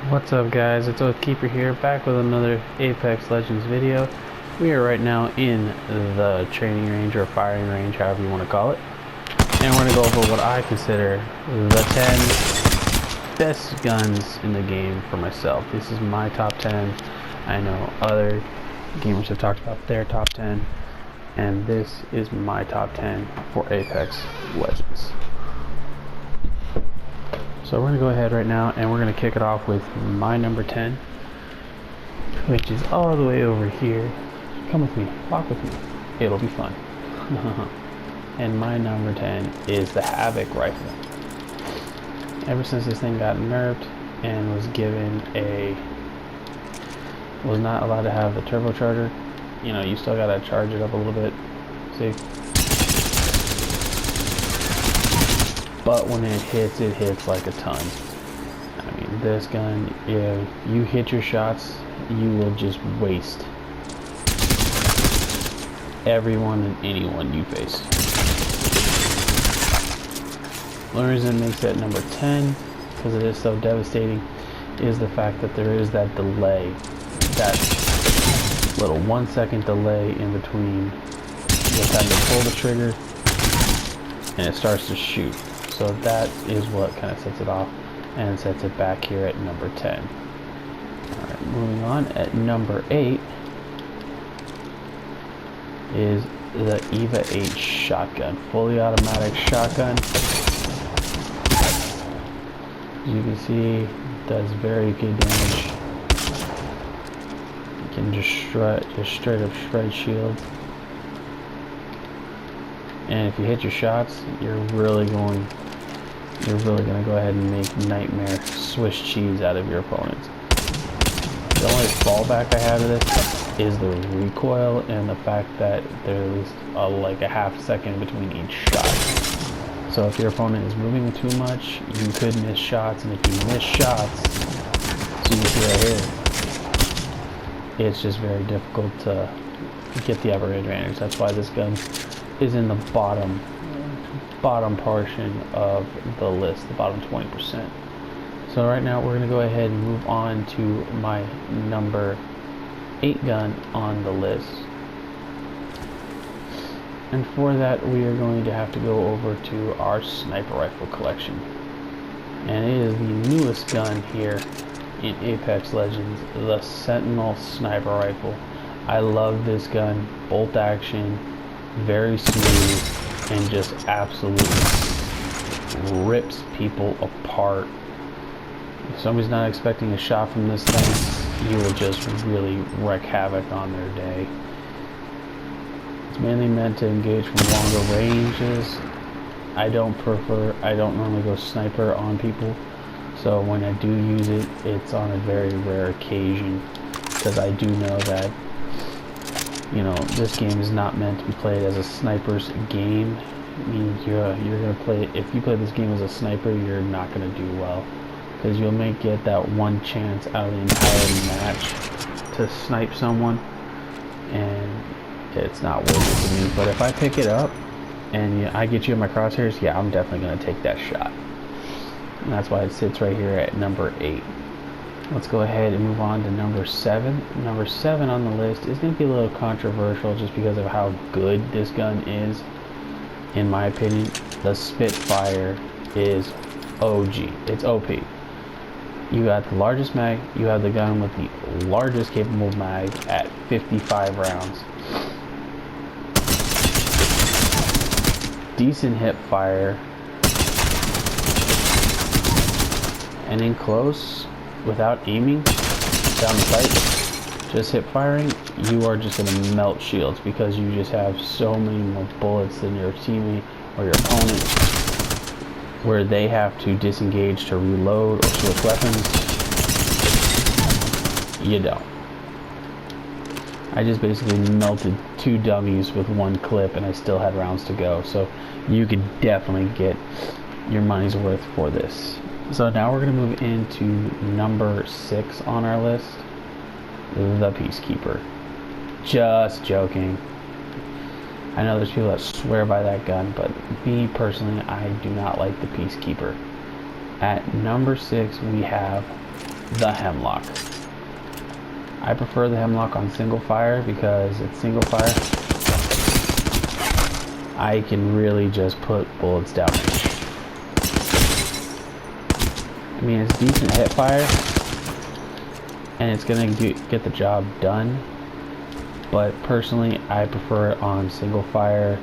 What's up guys, it's Oathkeeper here, back with another Apex Legends video. We are right now in the training range or firing range, however you want to call it. And we're going to go over what I consider the 10 best guns in the game for myself. This is my top 10. I know other gamers have talked about their top 10. And this is my top 10 for Apex Legends. So we're going to go ahead right now and we're going to kick it off with my number 10, which is all the way over here. Come with me, walk with me, it'll be fun. And my number 10 is the Havoc Rifle. Ever since this thing got nerfed and was given was not allowed to have the turbocharger, you know, you still got to charge it up a little bit, see? But when it hits like a ton. I mean, this gun, yeah, you hit your shots, you will just waste everyone and anyone you face. One reason it makes that number 10, because it is so devastating, is the fact that there is that delay, that little 1 second delay in between the time you pull the trigger and it starts to shoot. So that is what kind of sets it off and sets it back here at number 10. Alright, moving on, at number 8 is the EVA 8 shotgun. Fully automatic shotgun. As you can see, does very good damage. You can just straight up shred shields. And if you hit your shots, you're really going to go ahead and make nightmare Swiss cheese out of your opponents. The only fallback I have to this is the recoil and the fact that there's like a half second between each shot. So if your opponent is moving too much, you could miss shots, and if you miss shots, so you can see right here, it's just very difficult to get the upper advantage. That's why this gun is in the bottom portion of the list, the bottom 20%. So right now we're going to go ahead and move on to my number 8 gun on the list. And for that we are going to have to go over to our sniper rifle collection. And it is the newest gun here in Apex Legends, the Sentinel sniper rifle. I love this gun, bolt action, very smooth, and just absolutely rips people apart. If somebody's not expecting a shot from this thing, you will just really wreak havoc on their day. It's mainly meant to engage from longer ranges. I don't normally go sniper on people, so when I do use it, it's on a very rare occasion, because I do know that, you know, this game is not meant to be played as a sniper's game. I mean, you're gonna play it. If you play this game as a sniper, you're not gonna do well, because you'll get that one chance out of the entire match to snipe someone, and it's not worth it to me. But if I pick it up and I get you in my crosshairs, yeah, I'm definitely gonna take that shot. And that's why it sits right here at number 8. Let's go ahead and move on to number 7. Number 7 on the list is going to be a little controversial just because of how good this gun is. In my opinion, the Spitfire is OG. It's OP. You got the largest mag, you have the gun with the largest capable mag at 55 rounds. Decent hip fire. And in close, without aiming down the sight, just hip firing, you are just going to melt shields, because you just have so many more bullets than your teammate or your opponent, where they have to disengage to reload or switch weapons. You don't. I just basically melted 2 dummies with 1 clip, and I still had rounds to go, so you could definitely get your money's worth for this. So now we're going to move into number 6 on our list, the Peacekeeper. Just joking. I know there's people that swear by that gun, but me personally, I do not like the Peacekeeper. At number 6, we have the Hemlock. I prefer the Hemlock on single fire because it's single fire. I can really just put bullets down range. I mean, it's decent hip fire, and it's gonna get the job done. But personally, I prefer it on single fire,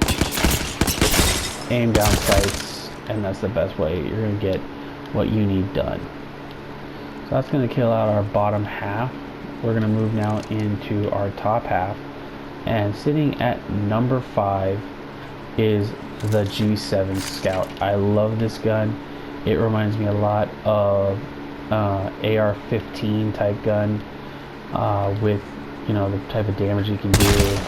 aim down sights, and that's the best way you're gonna get what you need done. So that's gonna kill out our bottom half. We're gonna move now into our top half, and sitting at number 5 is the G7 Scout. I love this gun. It reminds me a lot of AR-15 type gun with, you know, the type of damage you can do.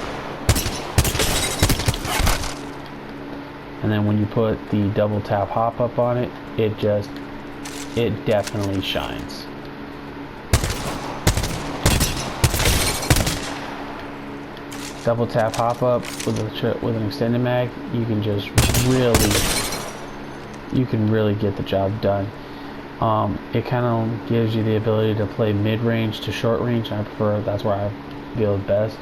And then when you put the double tap hop up on it, it definitely shines. Double tap hop up with an extended mag, you can just really get the job done. It kind of gives you the ability to play mid range to short range. I prefer, that's where I feel best,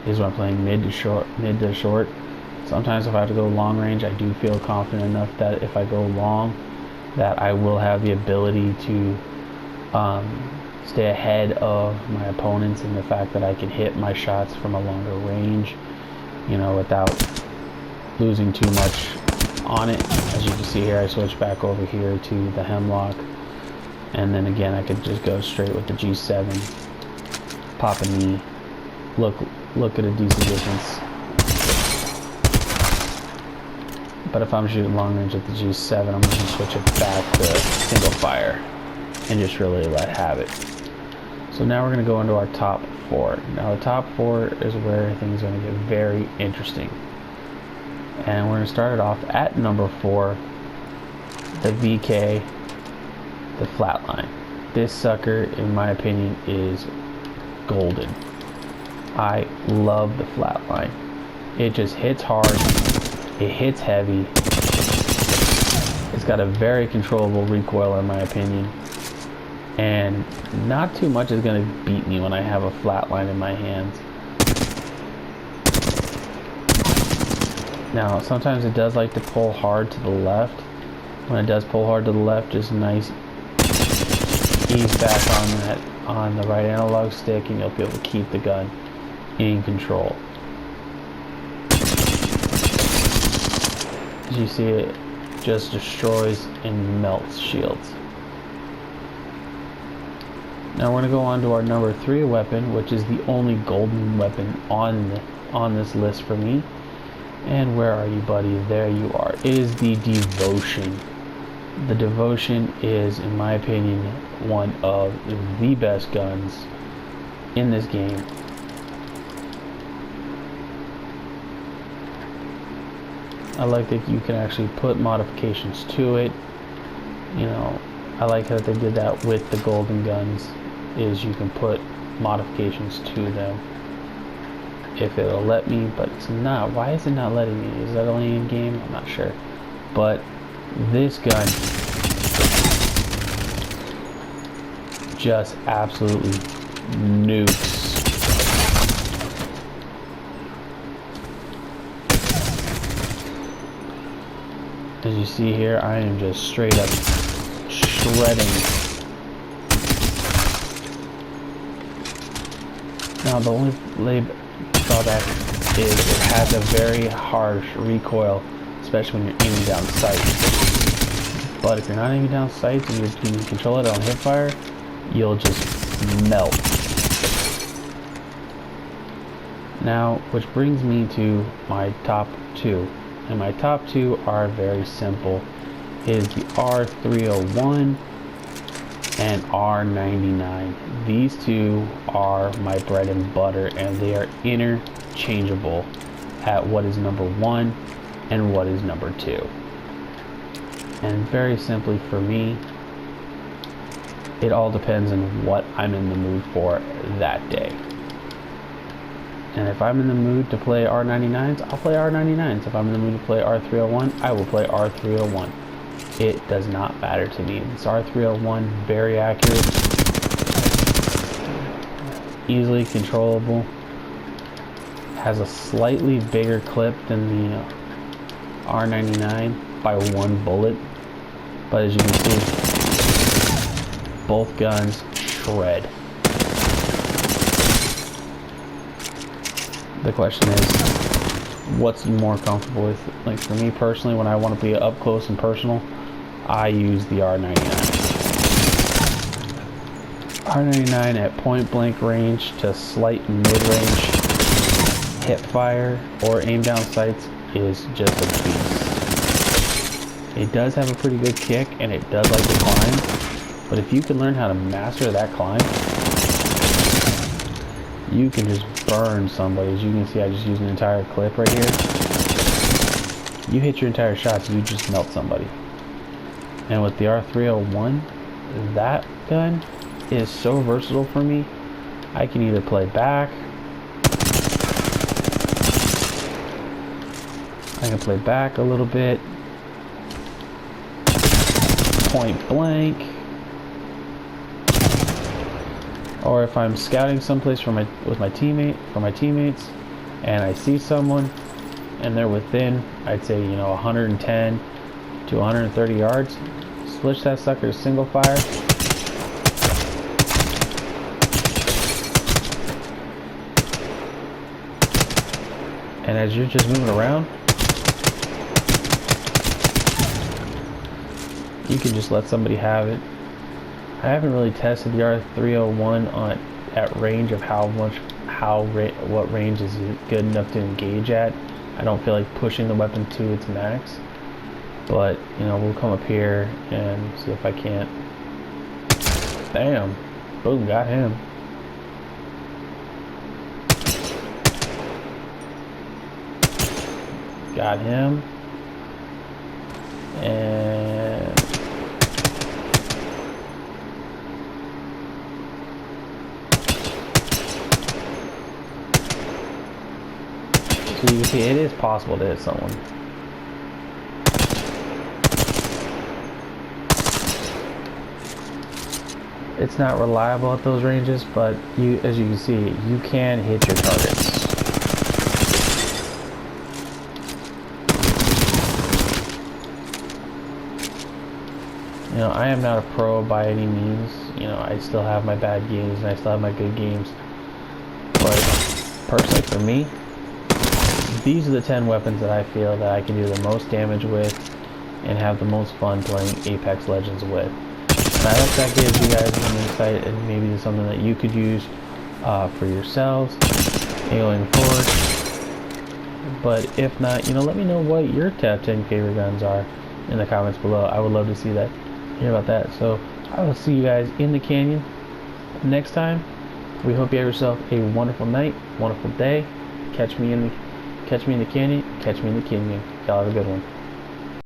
is when I'm playing mid to short. Sometimes if I have to go long range, I do feel confident enough that if I go long, that I will have the ability to stay ahead of my opponents, and the fact that I can hit my shots from a longer range, you know, without losing too much on it. As you can see here, I switch back over here to the Hemlock, and then again I could just go straight with the G7, pop a knee, look at a decent distance. But if I'm shooting long range with the G7, I'm going to switch it back to single fire and just really let have it. So now we're going to go into our top 4. Now the top 4 is where things are going to get very interesting. And we're going to start it off at number 4, the VK, the Flatline. This sucker, in my opinion, is golden. I love the Flatline. It just hits hard. It hits heavy. It's got a very controllable recoil, in my opinion. And not too much is going to beat me when I have a Flatline in my hands. Now, sometimes it does like to pull hard to the left. When it does pull hard to the left, just nice ease back on the right analog stick, and you'll be able to keep the gun in control. As you see, it just destroys and melts shields. Now we're going to go on to our number 3 weapon, which is the only golden weapon on this list for me. And where are you, buddy? There you are. It is the Devotion. The Devotion is, in my opinion, one of the best guns in this game. I like that you can actually put modifications to it. You know, I like that they did that with the golden guns, is you can put modifications to them if it'll let me, but it's not. Why is it not letting me? Is that only in game? I'm not sure. But this gun just absolutely nukes. As you see here, I am just straight up shredding. Now the only drawback is it has a very harsh recoil, especially when you're aiming down sights. But if you're not aiming down sights and you can control it on hip fire, you'll just melt. Now, which brings me to my top 2. And my top 2 are very simple. It is the R301 and R99. These two are my bread and butter, and they are interchangeable at what is number 1 and what is number 2. And very simply for me, it all depends on what I'm in the mood for that day. And if I'm in the mood to play R99s, I'll play R99s. If I'm in the mood to play R301, I will play R301. It does not matter to me. This R301, very accurate. easily controllable. Has a slightly bigger clip than the R99 by 1 bullet, but as you can see, both guns shred. The question is, what's more comfortable with? Like for me personally, when I want to be up close and personal, I use the R99. R99 at point blank range to slight mid-range hip fire or aim down sights is just a beast. It does have a pretty good kick and it does like to climb, but if you can learn how to master that climb, you can just burn somebody. As you can see, I just used an entire clip right here. You hit your entire shots, you just melt somebody. And with the R301, that gun is so versatile for me. I can either play back, I can play back a little bit, point blank, or if I'm scouting someplace with my teammates, and I see someone and they're within, I'd say, 110 to 130 yards, switch that sucker to single fire. And as you're just moving around, you can just let somebody have it. I haven't really tested the R301 at range of what range is good enough to engage at. I don't feel like pushing the weapon to its max, but we'll come up here and see if I can't. Bam! Boom! Got him. Got him. And so you can see it is possible to hit someone. It's not reliable at those ranges, but as you can see, you can hit your targets. I am not a pro by any means. I still have my bad games and I still have my good games. But personally for me, these are the 10 weapons that I feel that I can do the most damage with and have the most fun playing Apex Legends with. And I hope that gives you guys an insight and maybe something that you could use for yourselves going forward. But if not, let me know what your top 10 favorite guns are in the comments below. I would love to see that. Hear about that. So I will see you guys in the canyon next time. We hope you have yourself a wonderful night, wonderful day. Catch me in the canyon. Catch me in the canyon. Y'all have a good one.